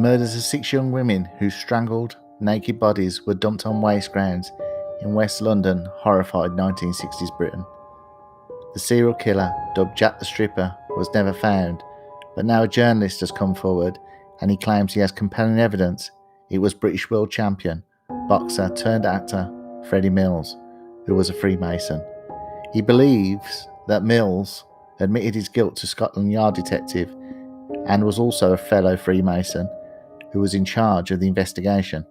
murders of 6 young women whose strangled, naked bodies were dumped on waste grounds in West London horrified 1960s Britain. The serial killer, dubbed Jack the Stripper, was never found, but now a journalist has come forward and he claims he has compelling evidence it was British world champion, boxer turned actor Freddie Mills, who was a Freemason. He believes that Mills admitted his guilt to Scotland Yard detective and was also a fellow Freemason who was in charge of the investigation.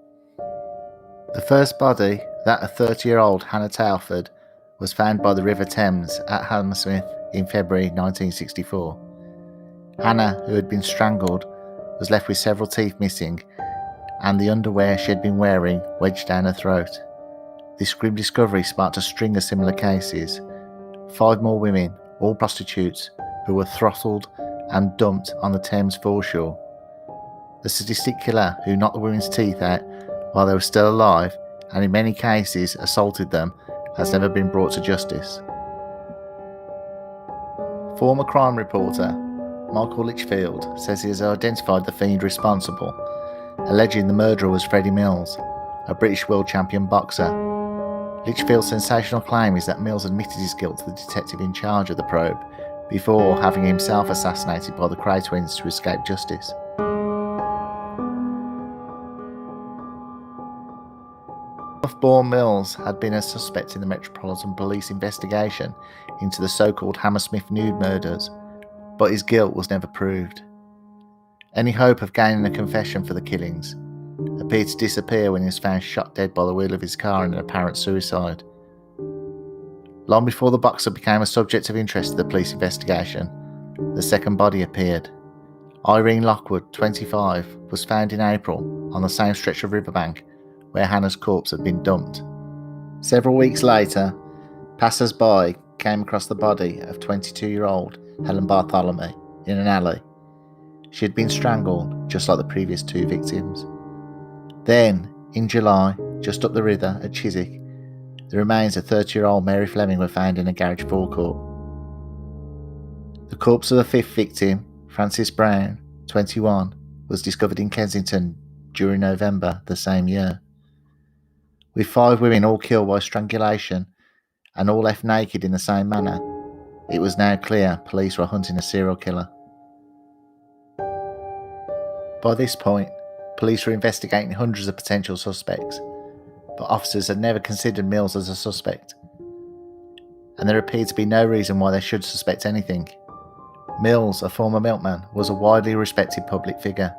The first body, that of 30-year-old Hannah Tailford, was found by the River Thames at Hammersmith in February 1964. Hannah, who had been strangled, was left with several teeth missing and the underwear she had been wearing wedged down her throat. This grim discovery sparked a string of similar cases. 5 more women, all prostitutes, who were throttled and dumped on the Thames foreshore. The sadistic killer who knocked the women's teeth out while they were still alive and in many cases assaulted them has never been brought to justice. Former crime reporter Michael Litchfield says he has identified the fiend responsible, alleging the murderer was Freddie Mills, a British world champion boxer. Litchfield's sensational claim is that Mills admitted his guilt to the detective in charge of the probe before having himself assassinated by the Kray twins to escape justice. Born Mills had been a suspect in the Metropolitan Police investigation into the so-called Hammersmith nude murders, but his guilt was never proved. Any hope of gaining a confession for the killings appeared to disappear when he was found shot dead by the wheel of his car in an apparent suicide. Long before the boxer became a subject of interest to the police investigation, the second body appeared. Irene Lockwood, 25, was found in April on the same stretch of riverbank where Hannah's corpse had been dumped. Several weeks later, passers-by came across the body of 22-year-old Helen Bartholomew in an alley. She had been strangled, just like the previous 2 victims. Then, in July, just up the river at Chiswick, the remains of 30-year-old Mary Fleming were found in a garage forecourt. The corpse of the 5th victim, Frances Brown, 21, was discovered in Kensington during November the same year. With 5 women all killed by strangulation and all left naked in the same manner, it was now clear police were hunting a serial killer. By this point, police were investigating hundreds of potential suspects, but officers had never considered Mills as a suspect, and there appeared to be no reason why they should suspect anything. Mills, a former milkman, was a widely respected public figure,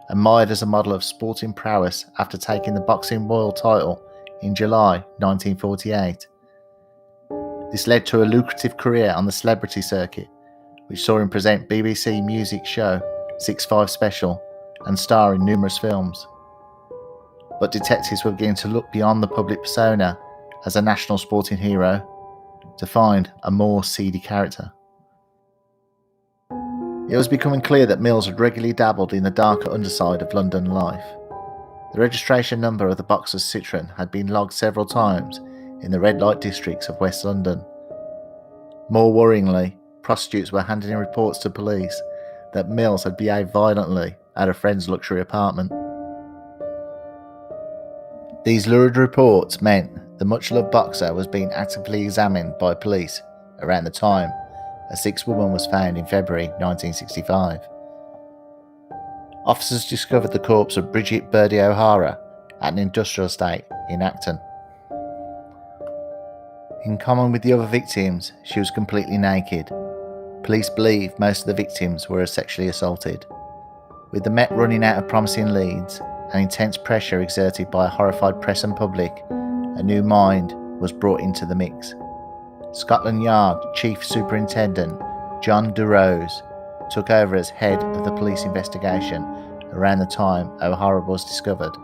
admired as a model of sporting prowess after taking the boxing world title in July 1948. This led to a lucrative career on the celebrity circuit, which saw him present BBC music show 6-5 Special and star in numerous films. But detectives were beginning to look beyond the public persona as a national sporting hero to find a more seedy character. It was becoming clear that Mills had regularly dabbled in the darker underside of London life. The registration number of the boxer's Citroën had been logged several times in the red light districts of West London. More worryingly, prostitutes were handing in reports to police that Mills had behaved violently at a friend's luxury apartment. These lurid reports meant the much-loved boxer was being actively examined by police around the time a 6th woman was found in February 1965. Officers discovered the corpse of Bridget Birdie O'Hara at an industrial estate in Acton. In common with the other victims, she was completely naked. Police believe most of the victims were sexually assaulted. With the Met running out of promising leads and intense pressure exerted by a horrified press and public, a new mind was brought into the mix. Scotland Yard Chief Superintendent John Durose took over as head of the police investigation around the time O'Hara was discovered.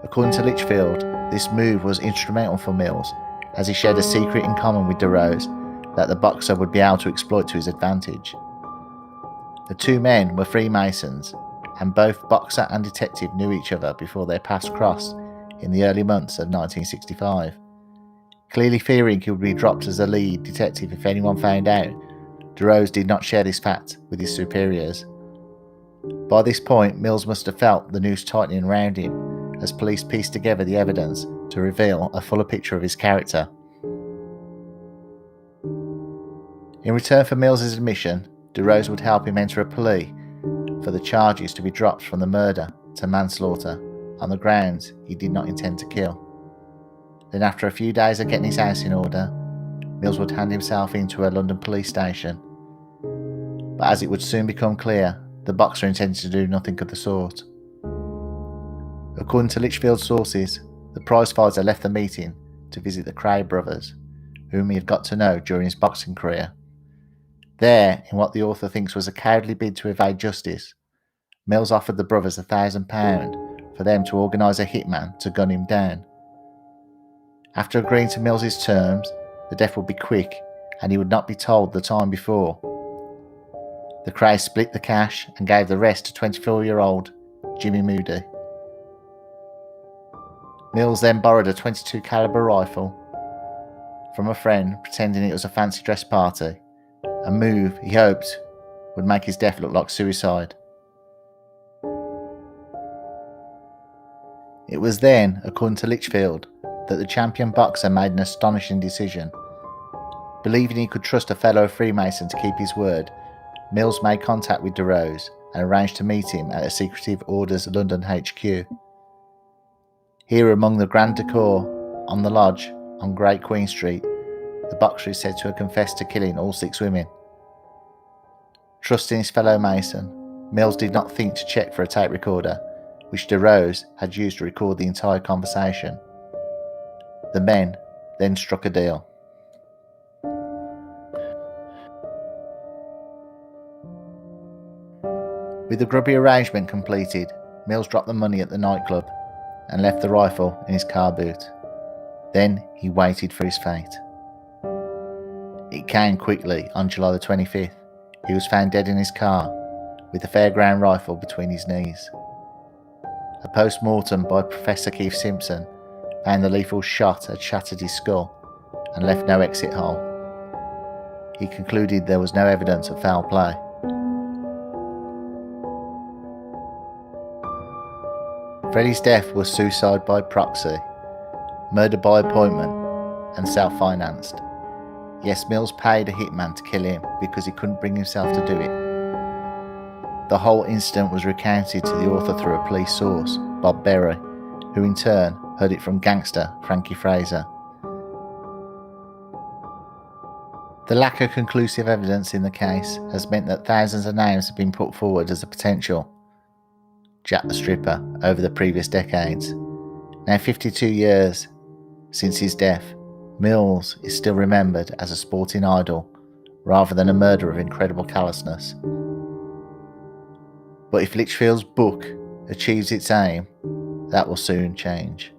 According to Litchfield, this move was instrumental for Mills, as he shared a secret in common with Durose that the boxer would be able to exploit to his advantage. The 2 men were Freemasons, and both boxer and detective knew each other before their paths crossed in the early months of 1965. Clearly fearing he would be dropped as a lead detective if anyone found out, Durose did not share this fact with his superiors. By this point, Mills must have felt the noose tightening around him as police pieced together the evidence to reveal a fuller picture of his character. In return for Mills's admission, DeRose would help him enter a plea for the charges to be dropped from the murder to manslaughter on the grounds he did not intend to kill. Then, after a few days of getting his house in order, Mills would hand himself into a London police station. But as it would soon become clear, the boxer intended to do nothing of the sort. According to Litchfield's sources, the prizefighter left the meeting to visit the Kray brothers, whom he had got to know during his boxing career. There, in what the author thinks was a cowardly bid to evade justice, Mills offered the brothers £1,000 for them to organise a hitman to gun him down. After agreeing to Mills's terms, the death would be quick and he would not be told the time before. The Krays split the cash and gave the rest to 24-year-old Jimmy Moody. Mills then borrowed a .22 caliber rifle from a friend, pretending it was a fancy dress party, a move he hoped would make his death look like suicide. It was then, according to Litchfield, that the champion boxer made an astonishing decision. Believing he could trust a fellow Freemason to keep his word, Mills made contact with DeRose and arranged to meet him at a secretive Orders London HQ. Here, among the grand decor on the lodge on Great Queen Street, the boxer is said to have confessed to killing all 6 women. Trusting his fellow Mason, Mills did not think to check for a tape recorder, which DeRose had used to record the entire conversation. The men then struck a deal. With the grubby arrangement completed, Mills dropped the money at the nightclub and left the rifle in his car boot. Then he waited for his fate. It came quickly. On July the 25th, he was found dead in his car with the fairground rifle between his knees. A post-mortem by Professor Keith Simpson found the lethal shot had shattered his skull and left no exit hole. He concluded there was no evidence of foul play. Freddie's death was suicide by proxy, murder by appointment, and self-financed. Yes, Mills paid a hitman to kill him because he couldn't bring himself to do it. The whole incident was recounted to the author through a police source, Bob Berry, who in turn heard it from gangster Frankie Fraser. The lack of conclusive evidence in the case has meant that thousands of names have been put forward as a potential Jack the Stripper over the previous decades. Now 52 years since his death, Mills is still remembered as a sporting idol rather than a murderer of incredible callousness. But if Litchfield's book achieves its aim, that will soon change.